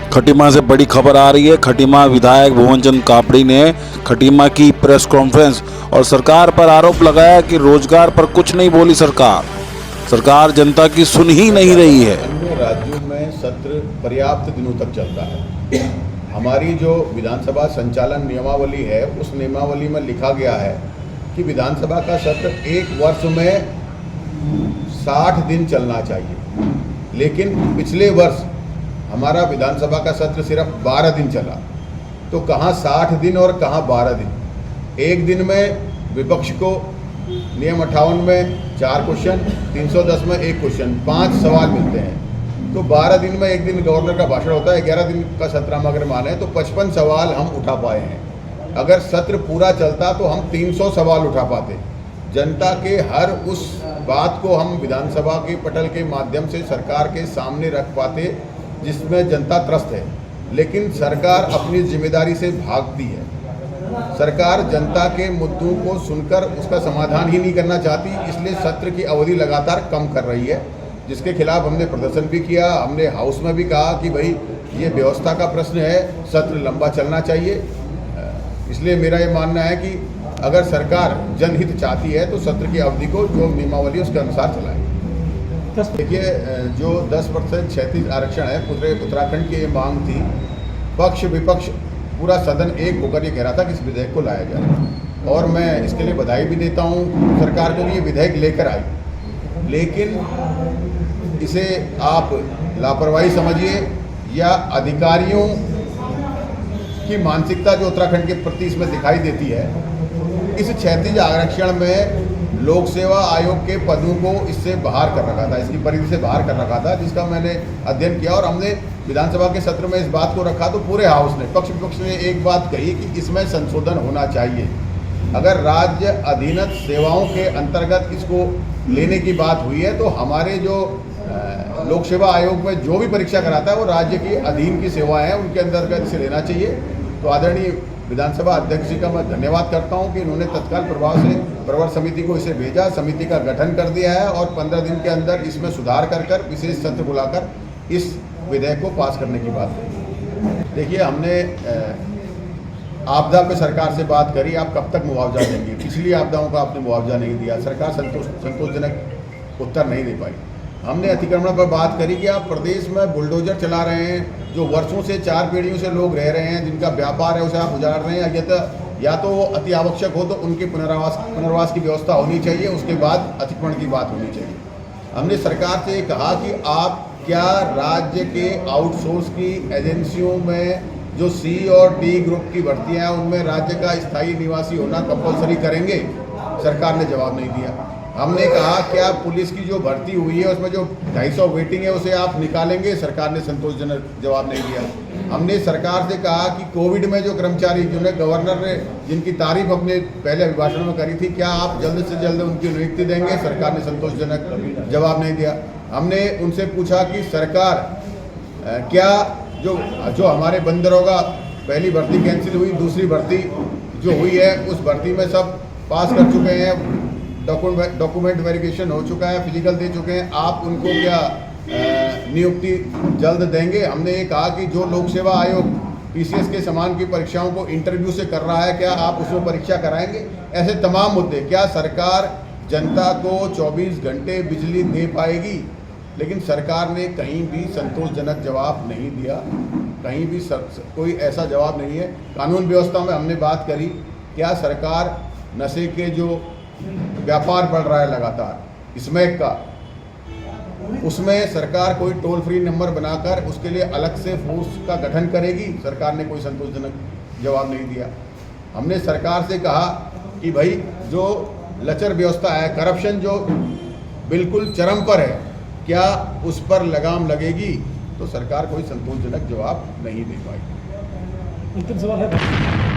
खटीमा से बड़ी खबर आ रही है। खटीमा विधायक भुवन चंद कापड़ी ने खटीमा की प्रेस कॉन्फ्रेंस और सरकार पर आरोप लगाया कि रोजगार पर कुछ नहीं बोली सरकार जनता की सुन ही नहीं रही है। अन्य राज्यों में सत्र पर्याप्त दिनों तक चलता है। हमारी जो विधानसभा संचालन नियमावली है उस नियमावली में लिखा गया है कि विधानसभा का सत्र एक वर्ष में 60 दिन चलना चाहिए, लेकिन पिछले वर्ष हमारा विधानसभा का सत्र सिर्फ 12 दिन चला, तो कहाँ 60 दिन और कहाँ 12 दिन। एक दिन में विपक्ष को नियम 58 में 4 क्वेश्चन, 310 में 1 क्वेश्चन, 5 सवाल मिलते हैं, तो 12 दिन में एक दिन गवर्नर का भाषण होता है। 11 दिन का सत्र हम अगर माने तो 55 सवाल हम उठा पाए हैं। अगर सत्र पूरा चलता तो हम 300 सवाल उठा पाते। जनता के हर उस बात को हम विधानसभा के पटल के माध्यम से सरकार के सामने रख पाते जिसमें जनता त्रस्त है, लेकिन सरकार अपनी जिम्मेदारी से भागती है। सरकार जनता के मुद्दों को सुनकर उसका समाधान ही नहीं करना चाहती, इसलिए सत्र की अवधि लगातार कम कर रही है, जिसके खिलाफ हमने प्रदर्शन भी किया। हमने हाउस में भी कहा कि भाई ये व्यवस्था का प्रश्न है, सत्र लंबा चलना चाहिए। इसलिए मेरा ये मानना है कि अगर सरकार जनहित चाहती है तो सत्र की अवधि को जो नियमावली उसके अनुसार चलाए। देखिए, जो 10% क्षैतिज आरक्षण है, पूरे उत्तराखंड की ये मांग थी। पक्ष विपक्ष पूरा सदन एक होकर ये कह रहा था कि इस विधेयक को लाया जाए, और मैं इसके लिए बधाई भी देता हूँ सरकार को कि ये विधेयक लेकर आई, लेकिन इसे आप लापरवाही समझिए या अधिकारियों की मानसिकता जो उत्तराखंड के प्रति इसमें दिखाई देती है। इस क्षैतिज आरक्षण में लोक सेवा आयोग के पदों को इससे बाहर कर रखा था, इसकी परिधि से बाहर कर रखा था, जिसका मैंने अध्ययन किया। और हमने विधानसभा के सत्र में इस बात को रखा तो पूरे हाउस ने, पक्ष विपक्ष ने एक बात कही कि इसमें संशोधन होना चाहिए। अगर राज्य अधीनस्थ सेवाओं के अंतर्गत इसको लेने की बात हुई है तो हमारे जो लोक सेवा आयोग में जो भी परीक्षा कराता है वो राज्य की अधीन की सेवाएं हैं, उनके अंतर्गत इसे लेना चाहिए। तो आदरणीय विधानसभा अध्यक्ष जी का मैं धन्यवाद करता हूं कि इन्होंने तत्काल प्रभाव से प्रवर समिति को इसे भेजा, समिति का गठन कर दिया है और 15 दिन के अंदर इसमें सुधार कर विशेष सत्र बुलाकर इस विधेयक को पास करने की बात कही। देखिए, हमने आपदा पे सरकार से बात करी, आप कब तक मुआवजा देंगे। पिछली आपदाओं का आपने मुआवजा नहीं दिया, सरकार संतोषजनक उत्तर नहीं दे पाई। हमने अतिक्रमण पर बात करी कि आप प्रदेश में बुलडोजर चला रहे हैं, जो वर्षों से 4 पीढ़ियों से लोग रह रहे हैं, जिनका व्यापार है उसे आप उजाड़ रहे हैं। या तो वो अति आवश्यक हो तो उनके पुनर्वास की व्यवस्था होनी चाहिए, उसके बाद अतिक्रमण की बात होनी चाहिए। हमने सरकार से कहा कि आप क्या राज्य के आउटसोर्स की एजेंसियों में जो C और D ग्रुप की भर्तियाँ हैं उनमें राज्य का स्थायी निवासी होना कंपलसरी करेंगे। सरकार ने जवाब नहीं दिया। हमने कहा क्या पुलिस की जो भर्ती हुई है उसमें जो 250 वेटिंग है उसे आप निकालेंगे। सरकार ने संतोषजनक जवाब नहीं दिया। हमने सरकार से कहा कि कोविड में जो कर्मचारी जिन्हें गवर्नर ने जिनकी तारीफ अपने पहले अभिभाषण में करी थी, क्या आप जल्द से जल्द उनकी नियुक्ति देंगे। सरकार ने संतोषजनक जवाब नहीं दिया। हमने उनसे पूछा कि सरकार क्या जो हमारे बंदरों का पहली भर्ती कैंसिल हुई, दूसरी भर्ती जो हुई है उस भर्ती में सब पास कर चुके हैं, डॉक्यूमेंट वेरिफिकेशन हो चुका है, फिजिकल दे चुके हैं, आप उनको क्या नियुक्ति जल्द देंगे। हमने ये कहा कि जो लोक सेवा आयोग PCS के समान की परीक्षाओं को इंटरव्यू से कर रहा है, क्या आप उसमें परीक्षा कराएंगे। ऐसे तमाम मुद्दे, क्या सरकार जनता को 24 घंटे बिजली दे पाएगी। लेकिन सरकार ने कहीं भी संतोषजनक जवाब नहीं दिया, कहीं भी कोई ऐसा जवाब नहीं है। कानून व्यवस्था में हमने बात करी, क्या सरकार नशे के जो व्यापार बढ़ रहा है लगातार स्मैक का, उसमें सरकार कोई टोल फ्री नंबर बनाकर उसके लिए अलग से फोर्स का गठन करेगी। सरकार ने कोई संतोषजनक जवाब नहीं दिया। हमने सरकार से कहा कि भाई जो लचर व्यवस्था है, करप्शन जो बिल्कुल चरम पर है, क्या उस पर लगाम लगेगी। तो सरकार कोई संतोषजनक जवाब नहीं दे पाई। अंतिम सवाल है।